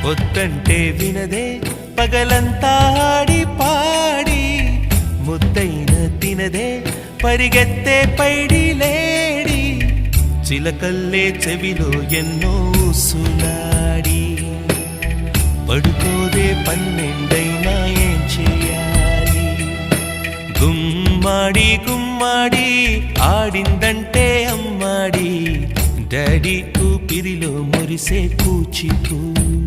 వద్దంటే వినదే పగలంతా ఆడి పాడి ముద్దైన తినదే పరిగెత్తే పైడి లేడి చిలకల్లే చెవిలో ఎన్నో సులాడి పడుకోదే పన్నెండైనా ఏం చేయాలి గుమ్మాడి గుమ్మాడి ఆడిందంటే అమ్మాడి డాడీ ఊపిరిలో మురిసే కూచిపూడి